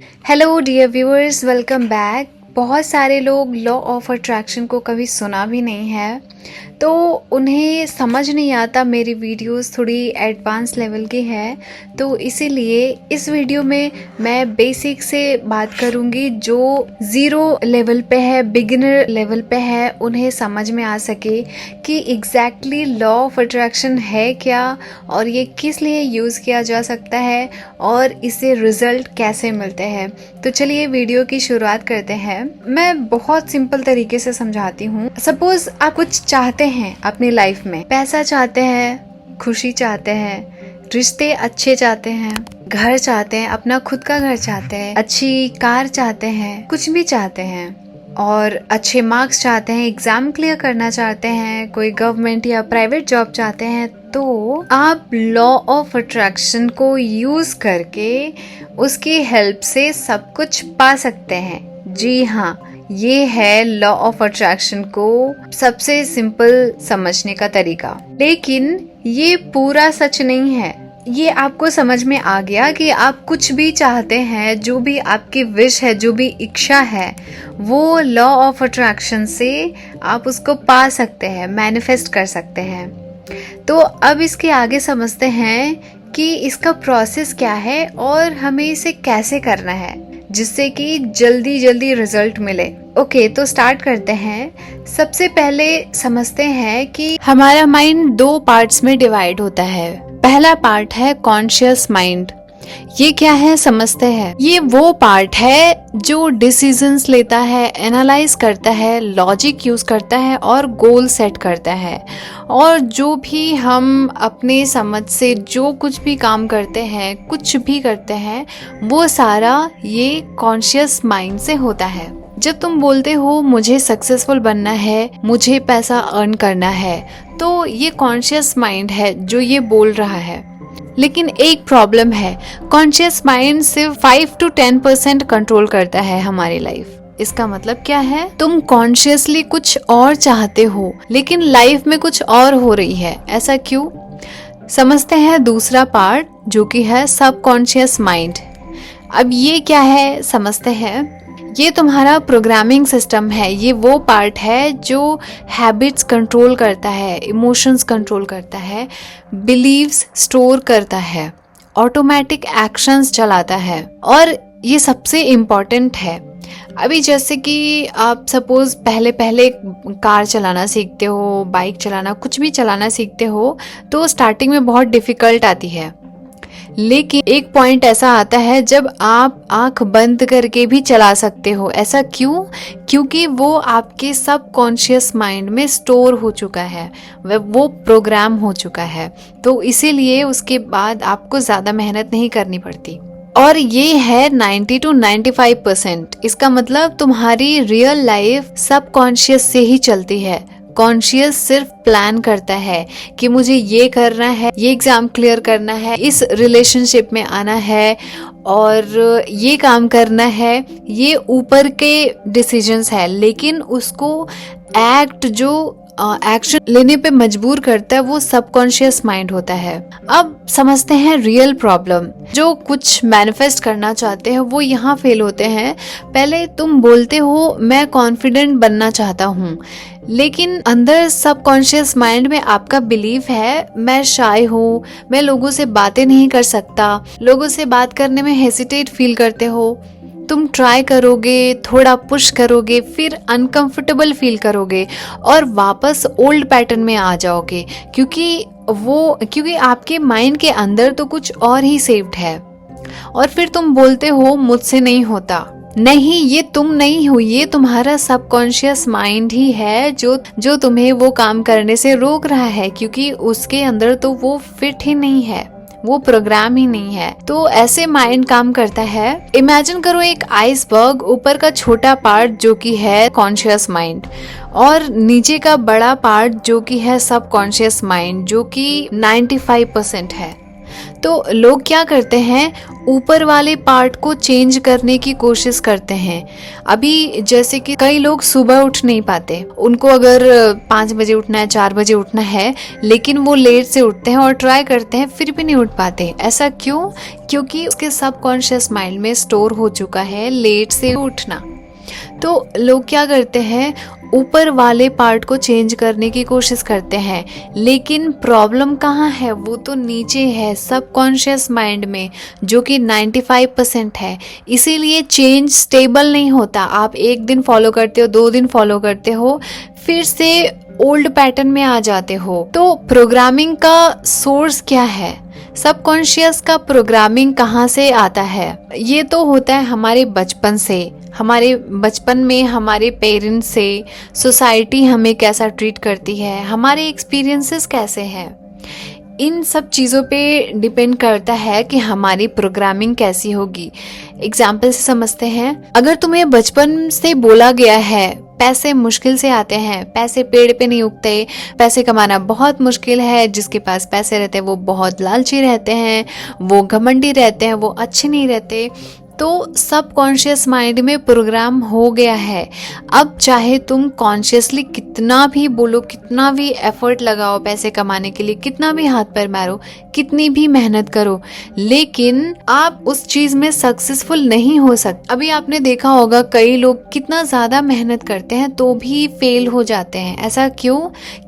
Hello dear viewers, welcome back. बहुत सारे लोग लॉ ऑफ अट्रैक्शन को कभी सुना भी नहीं है, तो उन्हें समझ नहीं आता। मेरी वीडियोस थोड़ी एडवांस लेवल की है, तो इसीलिए इस वीडियो में मैं बेसिक से बात करूंगी। जो ज़ीरो लेवल पे है, बिगिनर लेवल पे है, उन्हें समझ में आ सके कि एग्जैक्टली लॉ ऑफ अट्रैक्शन है क्या और ये किस लिए यूज़ किया जा सकता है और इससे रिजल्ट कैसे मिलते हैं। तो चलिए वीडियो की शुरुआत करते हैं। मैं बहुत सिंपल तरीके से समझाती हूँ। सपोज आप कुछ चाहते हैं अपनी लाइफ में, पैसा चाहते हैं, खुशी चाहते हैं, रिश्ते अच्छे चाहते हैं, घर चाहते हैं, अपना खुद का घर चाहते हैं, अच्छी कार चाहते हैं, कुछ भी चाहते हैं और अच्छे मार्क्स चाहते हैं, एग्जाम क्लियर करना चाहते हैं, कोई गवर्नमेंट या प्राइवेट जॉब चाहते हैं, तो आप लॉ ऑफ अट्रैक्शन को यूज करके उसकी हेल्प से सब कुछ पा सकते हैं। जी हाँ, ये है लॉ ऑफ अट्रैक्शन को सबसे सिंपल समझने का तरीका। लेकिन ये पूरा सच नहीं है। ये आपको समझ में आ गया कि आप कुछ भी चाहते हैं, जो भी आपकी विश है, जो भी इच्छा है, वो लॉ ऑफ अट्रैक्शन से आप उसको पा सकते हैं, मैनिफेस्ट कर सकते हैं। तो अब इसके आगे समझते हैं कि इसका प्रोसेस क्या है और हमें इसे कैसे करना है जिससे कि जल्दी जल्दी रिजल्ट मिले। ओके, तो स्टार्ट करते हैं। सबसे पहले समझते हैं कि हमारा माइंड दो पार्ट्स में डिवाइड होता है। पहला पार्ट है कॉन्शियस माइंड। ये क्या है समझते हैं। ये वो पार्ट है जो डिसीजंस लेता है, एनालाइज करता है, लॉजिक यूज करता है और गोल सेट करता है। और जो भी हम अपने समझ से जो कुछ भी काम करते हैं, कुछ भी करते हैं, वो सारा ये कॉन्शियस माइंड से होता है। जब तुम बोलते हो मुझे सक्सेसफुल बनना है, मुझे पैसा अर्न करना है, तो ये कॉन्शियस माइंड है जो ये बोल रहा है। लेकिन एक प्रॉब्लम है, कॉन्शियस माइंड सिर्फ 5 to 10% कंट्रोल करता है हमारी लाइफ। इसका मतलब क्या है? तुम कॉन्शियसली कुछ और चाहते हो लेकिन लाइफ में कुछ और हो रही है। ऐसा क्यों? समझते हैं दूसरा पार्ट जो कि है सबकॉन्शियस माइंड। अब ये क्या है समझते हैं। ये तुम्हारा प्रोग्रामिंग सिस्टम है। ये वो पार्ट है जो हैबिट्स कंट्रोल करता है, इमोशंस कंट्रोल करता है, बिलीव्स स्टोर करता है, ऑटोमेटिक एक्शंस चलाता है और ये सबसे इम्पॉर्टेंट है। अभी जैसे कि आप सपोज पहले कार चलाना सीखते हो, बाइक चलाना, कुछ भी चलाना सीखते हो, तो स्टार्टिंग में बहुत डिफिकल्ट आती है। लेकिन एक पॉइंट ऐसा आता है जब आप आंख बंद करके भी चला सकते हो। ऐसा क्यों? क्योंकि वो आपके सबकॉन्शियस माइंड में स्टोर हो चुका है, वो प्रोग्राम हो चुका है। तो इसीलिए उसके बाद आपको ज्यादा मेहनत नहीं करनी पड़ती। और ये है 90 to 95%। इसका मतलब तुम्हारी रियल लाइफ सबकॉन्शियस से ही चलती है। कॉन्शियस सिर्फ प्लान करता है कि मुझे ये करना है, ये एग्जाम क्लियर करना है, इस रिलेशनशिप में आना है और ये काम करना है। ये ऊपर के डिसीजंस है, लेकिन उसको एक्शन लेने पे मजबूर करता है वो सबकॉन्शियस माइंड होता है। अब समझते हैं रियल प्रॉब्लम। जो कुछ मैनिफेस्ट करना चाहते हैं वो यहाँ फेल होते हैं। पहले तुम बोलते हो मैं कॉन्फिडेंट बनना चाहता हूँ, लेकिन अंदर सबकॉन्शियस माइंड में आपका बिलीफ है मैं शाय हूँ, मैं लोगों से बातें नहीं कर सकता, लोगों से बात करने में हेसिटेट फील करते हो। तुम ट्राई करोगे, थोड़ा पुश करोगे, फिर अनकंफर्टेबल फील करोगे और वापस ओल्ड पैटर्न में आ जाओगे, क्योंकि आपके माइंड के अंदर तो कुछ और ही सेव्ड है। और फिर तुम बोलते हो मुझसे नहीं होता। नहीं, ये तुम नहीं हो, ये तुम्हारा सबकॉन्शियस माइंड ही है जो तुम्हें वो काम करने से रोक रहा है, क्योंकि उसके अंदर तो वो फिट ही नहीं है, वो प्रोग्राम ही नहीं है। तो ऐसे माइंड काम करता है। इमेजिन करो एक आइसबर्ग, ऊपर का छोटा पार्ट जो कि है कॉन्शियस माइंड और नीचे का बड़ा पार्ट जो कि है सबकॉन्शियस माइंड, जो कि 95% है। तो लोग क्या करते हैं, ऊपर वाले पार्ट को चेंज करने की कोशिश करते हैं। अभी जैसे कि कई लोग सुबह उठ नहीं पाते, उनको अगर 5 बजे उठना है, 4 बजे उठना है, लेकिन वो लेट से उठते हैं और ट्राई करते हैं फिर भी नहीं उठ पाते। ऐसा क्यों? क्योंकि उसके सबकॉन्शियस माइंड में स्टोर हो चुका है लेट से उठना। तो लोग क्या करते हैं, ऊपर वाले पार्ट को चेंज करने की कोशिश करते हैं, लेकिन प्रॉब्लम कहाँ है? वो तो नीचे है, सबकॉन्शियस माइंड में, जो कि 95% है। इसीलिए चेंज स्टेबल नहीं होता। आप एक दिन फॉलो करते हो, 2 दिन फॉलो करते हो, फिर से ओल्ड पैटर्न में आ जाते हो। तो प्रोग्रामिंग का सोर्स क्या है? सबकॉन्शियस का प्रोग्रामिंग कहाँ से आता है? ये तो होता है हमारे बचपन से। हमारे बचपन में हमारे पेरेंट्स से, सोसाइटी हमें कैसा ट्रीट करती है, हमारे एक्सपीरियंसेस कैसे हैं, इन सब चीज़ों पे डिपेंड करता है कि हमारी प्रोग्रामिंग कैसी होगी। एग्जाम्पल से समझते हैं। अगर तुम्हें बचपन से बोला गया है पैसे मुश्किल से आते हैं, पैसे पेड़ पे नहीं उगते, पैसे कमाना बहुत मुश्किल है, जिसके पास पैसे रहते हैं वो बहुत लालची रहते हैं, वो घमंडी रहते हैं, वो अच्छे नहीं रहते, तो सबकॉन्शियस माइंड में प्रोग्राम हो गया है। अब चाहे तुम कॉन्शियसली कितना भी बोलो, कितना भी एफर्ट लगाओ पैसे कमाने के लिए, कितना भी हाथ पैर मारो, कितनी भी मेहनत करो, लेकिन आप उस चीज में सक्सेसफुल नहीं हो सकते। अभी आपने देखा होगा कई लोग कितना ज्यादा मेहनत करते हैं तो भी फेल हो जाते हैं। ऐसा क्यों?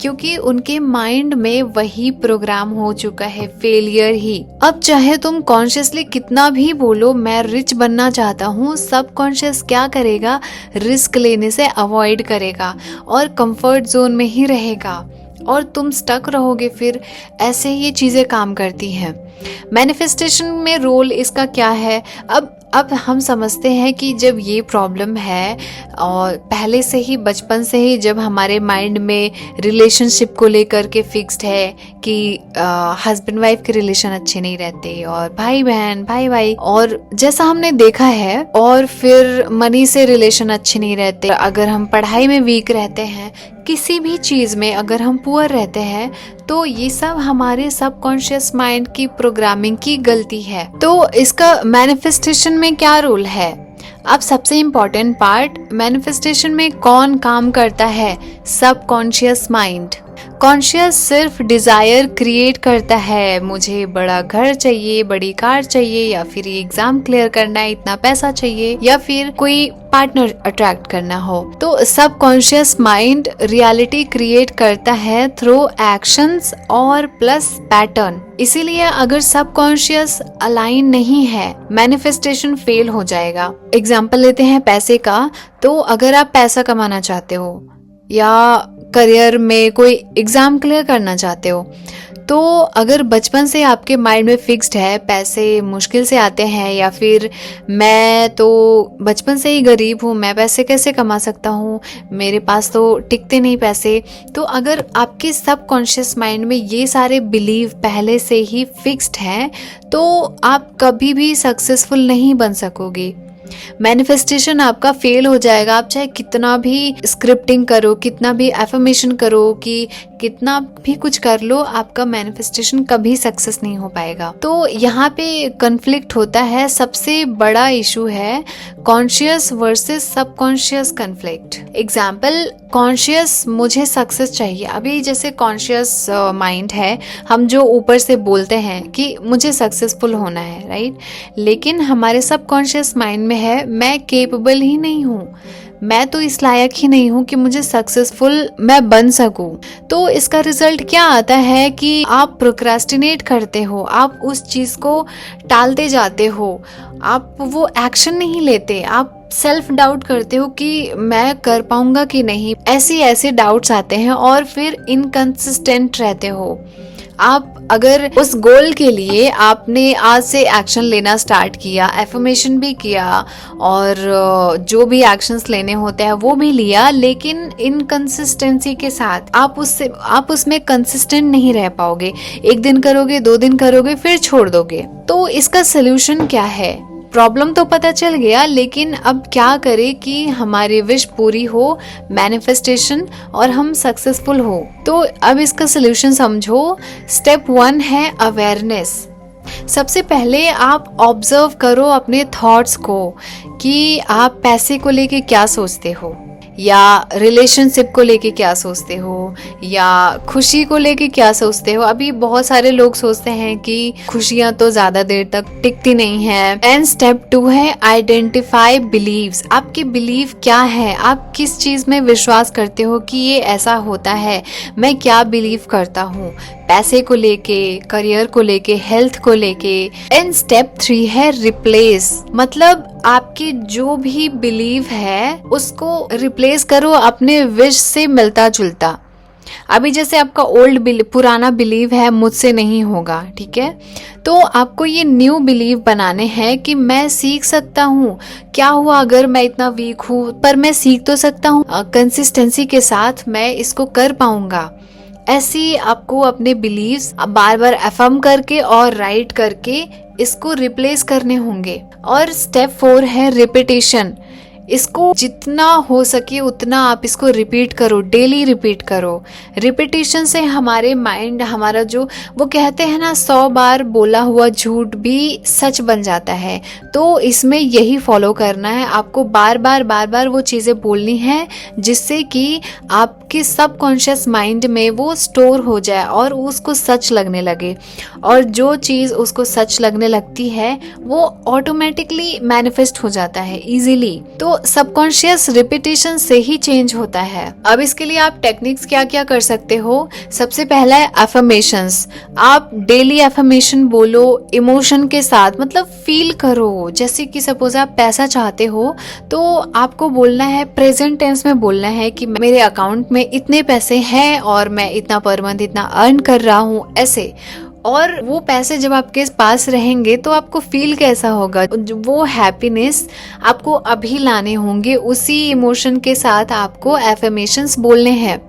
क्योंकि उनके माइंड में वही प्रोग्राम हो चुका है, फेलियर ही। अब चाहे तुम कॉन्शियसली कितना भी बोलो मैं रिच बनना चाहता हूँ, सबकॉन्शियस क्या करेगा? रिस्क लेने से अवॉइड करेगा और कंफर्ट जोन में ही रहेगा और तुम स्टक रहोगे। फिर ऐसे ये चीजें काम करती हैं। मैनिफेस्टेशन में रोल इसका क्या है? अब हम समझते हैं कि जब ये प्रॉब्लम है और पहले से ही, बचपन से ही, जब हमारे माइंड में रिलेशनशिप को लेकर के फिक्स्ड है कि हस्बैंड वाइफ के रिलेशन अच्छे नहीं रहते और भाई बहन, भाई भाई, और जैसा हमने देखा है, और फिर मनी से रिलेशन अच्छे नहीं रहते। अगर हम पढ़ाई में वीक रहते हैं, किसी भी चीज में अगर हम पुअर रहते हैं, तो ये सब हमारे सबकॉन्शियस माइंड की प्रोग्रामिंग की गलती है। तो इसका मैनिफेस्टेशन में क्या रोल है? अब सबसे इम्पोर्टेंट पार्ट, मैनिफेस्टेशन में कौन काम करता है? Subconscious mind. कॉन्शियस सिर्फ डिजायर क्रिएट करता है, मुझे बड़ा घर चाहिए, बड़ी कार चाहिए, या फिर एग्जाम क्लियर करना है, इतना पैसा चाहिए, या फिर कोई पार्टनर अट्रैक्ट करना हो। तो सबकॉन्शियस माइंड रियलिटी क्रिएट करता है थ्रू एक्शंस और प्लस पैटर्न। इसीलिए अगर सबकॉन्शियस अलाइन नहीं है, मैनिफेस्टेशन फेल हो जाएगा। एग्जाम्पल लेते हैं पैसे का। तो अगर आप पैसा कमाना चाहते हो या करियर में कोई एग्जाम क्लियर करना चाहते हो, तो अगर बचपन से आपके माइंड में फिक्स्ड है पैसे मुश्किल से आते हैं, या फिर मैं तो बचपन से ही गरीब हूँ, मैं पैसे कैसे कमा सकता हूँ, मेरे पास तो टिकते नहीं पैसे, तो अगर आपके सबकॉन्शियस माइंड में ये सारे बिलीव पहले से ही फिक्स्ड हैं, तो आप कभी भी सक्सेसफुल नहीं बन सकोगे। मैनिफेस्टेशन आपका फेल हो जाएगा। आप चाहे कितना भी स्क्रिप्टिंग करो, कितना भी एफर्मेशन करो, कि कितना भी कुछ कर लो, आपका मैनिफेस्टेशन कभी सक्सेस नहीं हो पाएगा। तो यहाँ पे कॉन्फ्लिक्ट होता है। सबसे बड़ा इशू है conscious versus subconscious conflict. Example, conscious, मुझे सक्सेस चाहिए। अभी जैसे कॉन्शियस माइंड है, हम जो ऊपर से बोलते हैं कि मुझे सक्सेसफुल होना है, राइट, लेकिन हमारे सबकॉन्शियस माइंड में है मैं केपेबल ही नहीं हूँ, मैं तो इस लायक ही नहीं हूँ कि मुझे सक्सेसफुल मैं बन सकूं। तो इसका रिजल्ट क्या आता है कि आप प्रोक्रेस्टिनेट करते हो, आप उस चीज को टालते जाते हो, आप वो एक्शन नहीं लेते, आप सेल्फ डाउट करते हो कि मैं कर पाऊंगा कि नहीं। ऐसे डाउट्स आते हैं और फिर इनकंसिस्टेंट रहते हो। आप अगर उस गोल के लिए आपने आज से एक्शन लेना स्टार्ट किया, एफर्मेशन भी किया और जो भी एक्शंस लेने होते हैं वो भी लिया, लेकिन इनकंसिस्टेंसी के साथ आप उसमें कंसिस्टेंट नहीं रह पाओगे। 1 दिन करोगे, 2 दिन करोगे, फिर छोड़ दोगे। तो इसका सोल्यूशन क्या है? प्रॉब्लम तो पता चल गया, लेकिन अब क्या करें कि हमारी विश पूरी हो, मैनिफेस्टेशन, और हम सक्सेसफुल हो। तो अब इसका सोल्यूशन समझो। स्टेप 1 है अवेयरनेस। सबसे पहले आप ऑब्जर्व करो अपने थॉट्स को कि आप पैसे को लेके क्या सोचते हो, या रिलेशनशिप को लेके क्या सोचते हो, या खुशी को लेके क्या सोचते हो। अभी बहुत सारे लोग सोचते हैं कि खुशियां तो ज्यादा देर तक टिकती नहीं है। एंड स्टेप 2 है आइडेंटिफाई बिलीव्स। आपके बिलीव क्या है, आप किस चीज में विश्वास करते हो कि ये ऐसा होता है, मैं क्या बिलीव करता हूँ पैसे को लेके, करियर को लेके, हेल्थ को लेके। एंड स्टेप 3 है रिप्लेस। मतलब आपकी जो भी बिलीव है उसको रिप्लेस करो अपने विश से मिलता जुलता। अभी जैसे आपका पुराना बिलीव है मुझसे नहीं होगा, ठीक है, तो आपको ये न्यू बिलीव बनाने हैं कि मैं सीख सकता हूँ। क्या हुआ अगर मैं इतना वीक हूँ, पर मैं सीख तो सकता हूँ, कंसिस्टेंसी के साथ मैं इसको कर पाऊंगा। ऐसी आपको अपने बिलीव्स बार बार अफर्म करके और राइट करके इसको रिप्लेस करने होंगे। और स्टेप 4 है रिपीटेशन। इसको जितना हो सके उतना आप इसको रिपीट करो, डेली रिपीट करो। रिपीटेशन से हमारे माइंड, हमारा जो वो कहते हैं ना 100 बार बोला हुआ झूठ भी सच बन जाता है। तो इसमें यही फॉलो करना है, आपको बार बार वो चीज़ें बोलनी है जिससे कि आपके सबकॉन्शियस माइंड में वो स्टोर हो जाए और उसको सच लगने लगे। और जो चीज़ उसको सच लगने लगती है वो ऑटोमेटिकली मैनिफेस्ट हो जाता है इजीली। तो सबकॉन्शियस रिपीटेशन से ही चेंज होता है। अब इसके लिए आप टेक्निक्स क्या क्या कर सकते हो। सबसे पहला है अफर्मेशंस। आप डेली अफर्मेशन बोलो इमोशन के साथ, मतलब फील करो। जैसे कि सपोज आप पैसा चाहते हो तो आपको बोलना है, प्रेजेंट टेंस में बोलना है कि मेरे अकाउंट में इतने पैसे हैं और मैं इतना पर मंथ इतना अर्न कर रहा हूँ, ऐसे। और वो पैसे जब आपके पास रहेंगे तो आपको फील कैसा होगा, वो हैप्पीनेस आपको अभी लाने होंगे। उसी इमोशन के साथ आपको एफर्मेशंस बोलने हैं।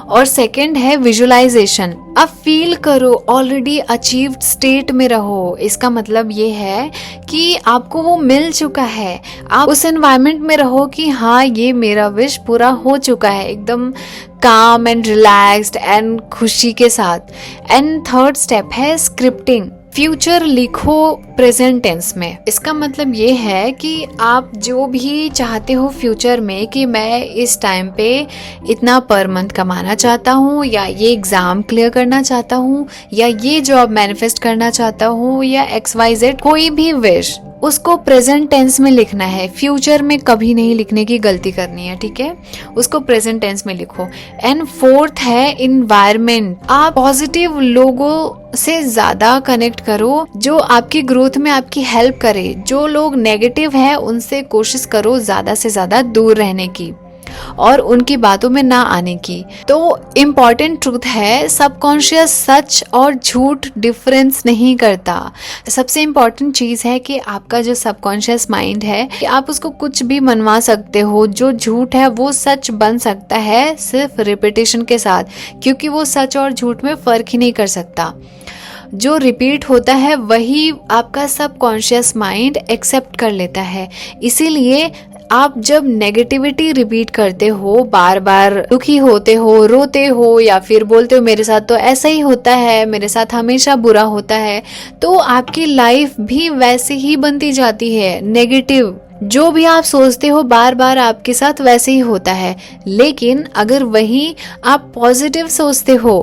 और सेकंड है विजुअलाइजेशन। अब फील करो, ऑलरेडी अचीव्ड स्टेट में रहो। इसका मतलब ये है कि आपको वो मिल चुका है। आप उस एनवायरनमेंट में रहो कि हाँ ये मेरा विश पूरा हो चुका है, एकदम काम एंड रिलैक्स्ड एंड खुशी के साथ। एंड थर्ड स्टेप है स्क्रिप्टिंग। फ्यूचर लिखो प्रेजेंट टेंस में। इसका मतलब ये है कि आप जो भी चाहते हो फ्यूचर में कि मैं इस टाइम पे इतना पर मंथ कमाना चाहता हूँ, या ये एग्जाम क्लियर करना चाहता हूँ, या ये जॉब मैनिफेस्ट करना चाहता हूँ, या XYZ कोई भी विश, उसको प्रेजेंट टेंस में लिखना है। फ्यूचर में कभी नहीं लिखने की गलती करनी है, ठीक है, उसको प्रेजेंट टेंस में लिखो। एंड फोर्थ है इन्वायरमेंट। आप पॉजिटिव लोगों से ज्यादा कनेक्ट करो जो आपकी ग्रोथ में आपकी हेल्प करे। जो लोग नेगेटिव है उनसे कोशिश करो ज्यादा से ज्यादा दूर रहने की और उनकी बातों में ना आने की। तो इम्पॉर्टेंट ट्रूथ है, सबकॉन्शियस सच और झूठ डिफरेंस नहीं करता। सबसे इम्पॉर्टेंट चीज है कि आपका जो सबकॉन्शियस माइंड है कि आप उसको कुछ भी मनवा सकते हो। जो झूठ है वो सच बन सकता है सिर्फ रिपीटेशन के साथ, क्योंकि वो सच और झूठ में फर्क ही नहीं कर सकता। जो रिपीट होता है वही आपका सबकॉन्शियस माइंड एक्सेप्ट कर लेता है। इसीलिए आप जब नेगेटिविटी रिपीट करते हो, बार बार दुखी होते हो, रोते हो, या फिर बोलते हो मेरे साथ तो ऐसा ही होता है, मेरे साथ हमेशा बुरा होता है, तो आपकी लाइफ भी वैसे ही बनती जाती है। नेगेटिव जो भी आप सोचते हो बार बार आपके साथ वैसे ही होता है। लेकिन अगर वही आप पॉजिटिव सोचते हो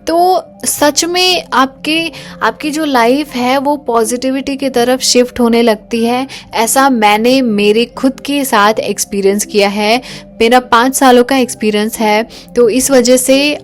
तो सच में आपकी जो लाइफ है वो पॉजिटिविटी की तरफ शिफ्ट होने लगती है। ऐसा मैंने मेरे खुद के साथ एक्सपीरियंस किया है। मेरा 5 सालों का एक्सपीरियंस है, तो इस वजह से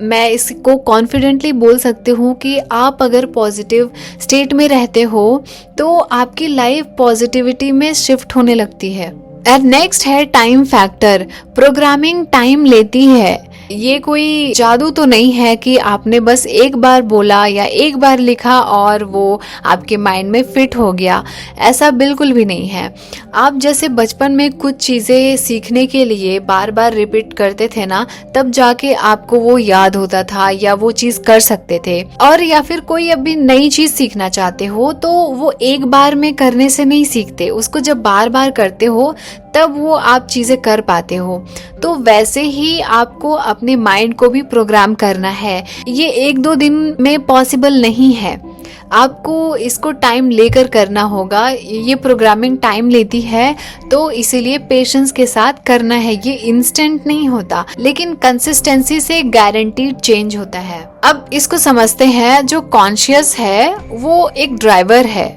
मैं इसको कॉन्फिडेंटली बोल सकती हूँ कि आप अगर पॉजिटिव स्टेट में रहते हो तो आपकी लाइफ पॉजिटिविटी में शिफ्ट होने लगती है। एंड नेक्स्ट है टाइम फैक्टर। प्रोग्रामिंग टाइम लेती है। ये कोई जादू तो नहीं है कि आपने बस एक बार बोला या एक बार लिखा और वो आपके माइंड में फिट हो गया। ऐसा बिल्कुल भी नहीं है। आप जैसे बचपन में कुछ चीजें सीखने के लिए बार बार रिपीट करते थे ना, तब जाके आपको वो याद होता था या वो चीज कर सकते थे। और या फिर कोई अभी नई चीज सीखना चाहते हो तो वो एक बार में करने से नहीं सीखते, उसको जब बार बार करते हो तब वो आप चीजें कर पाते हो। तो वैसे ही आपको अपने माइंड को भी प्रोग्राम करना है। ये 1-2 दिन में पॉसिबल नहीं है। आपको इसको टाइम लेकर करना होगा, ये प्रोग्रामिंग टाइम लेती है, तो इसीलिए पेशेंस के साथ करना है। ये इंस्टेंट नहीं होता, लेकिन कंसिस्टेंसी से गारंटीड चेंज होता है। अब इसको समझते हैं, जो कॉन्शियस है वो एक ड्राइवर है,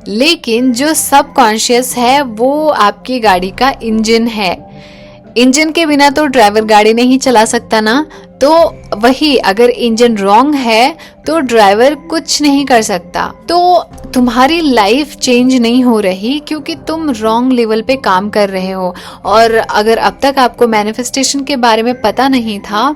लेकिन जो सब कॉन्शियस है वो आपकी गाड़ी का इंजन है। इंजन के बिना तो ड्राइवर गाड़ी नहीं चला सकता ना। तो वही, अगर इंजन रॉन्ग है तो ड्राइवर कुछ नहीं कर सकता। तो तुम्हारी लाइफ चेंज नहीं हो रही क्योंकि तुम रॉन्ग लेवल पे काम कर रहे हो। और अगर अब तक आपको मैनिफेस्टेशन के बारे में पता नहीं था,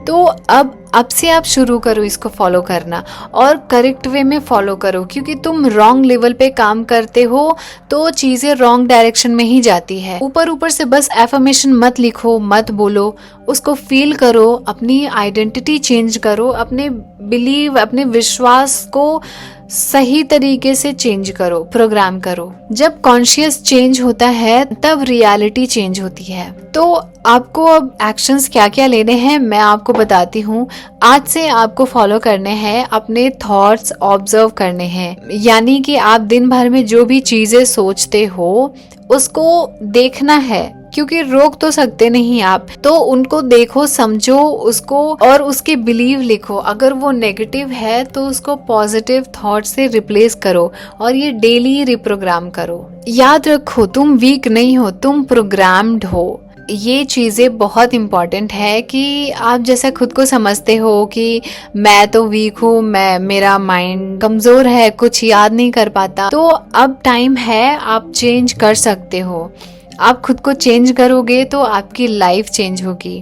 तो अब से आप शुरू करो इसको फॉलो करना, और करेक्ट वे में फॉलो करो, क्योंकि तुम रॉन्ग लेवल पे काम करते हो तो चीज़ें रॉन्ग डायरेक्शन में ही जाती है। ऊपर ऊपर से बस एफर्मेशन मत लिखो, मत बोलो, उसको फील करो, अपनी आइडेंटिटी चेंज करो, अपने बिलीव, अपने विश्वास को सही तरीके से चेंज करो, प्रोग्राम करो। जब कॉन्शियस चेंज होता है तब रियलिटी चेंज होती है। तो आपको अब एक्शंस क्या क्या लेने हैं मैं आपको बताती हूँ। आज से आपको फॉलो करने हैं, अपने थॉट्स ऑब्जर्व करने हैं, यानी कि आप दिन भर में जो भी चीजें सोचते हो उसको देखना है, क्योंकि रोक तो सकते नहीं आप, तो उनको देखो, समझो उसको, और उसके बिलीव लिखो। अगर वो नेगेटिव है तो उसको पॉजिटिव थॉट से रिप्लेस करो, और ये डेली रिप्रोग्राम करो। याद रखो, तुम वीक नहीं हो, तुम प्रोग्राम्ड हो। ये चीज़ें बहुत इम्पॉर्टेंट है कि आप जैसा खुद को समझते हो कि मैं तो वीक हूँ, मेरा माइंड कमज़ोर है, कुछ याद नहीं कर पाता, तो अब टाइम है, आप चेंज कर सकते हो। आप खुद को चेंज करोगे तो आपकी लाइफ चेंज होगी।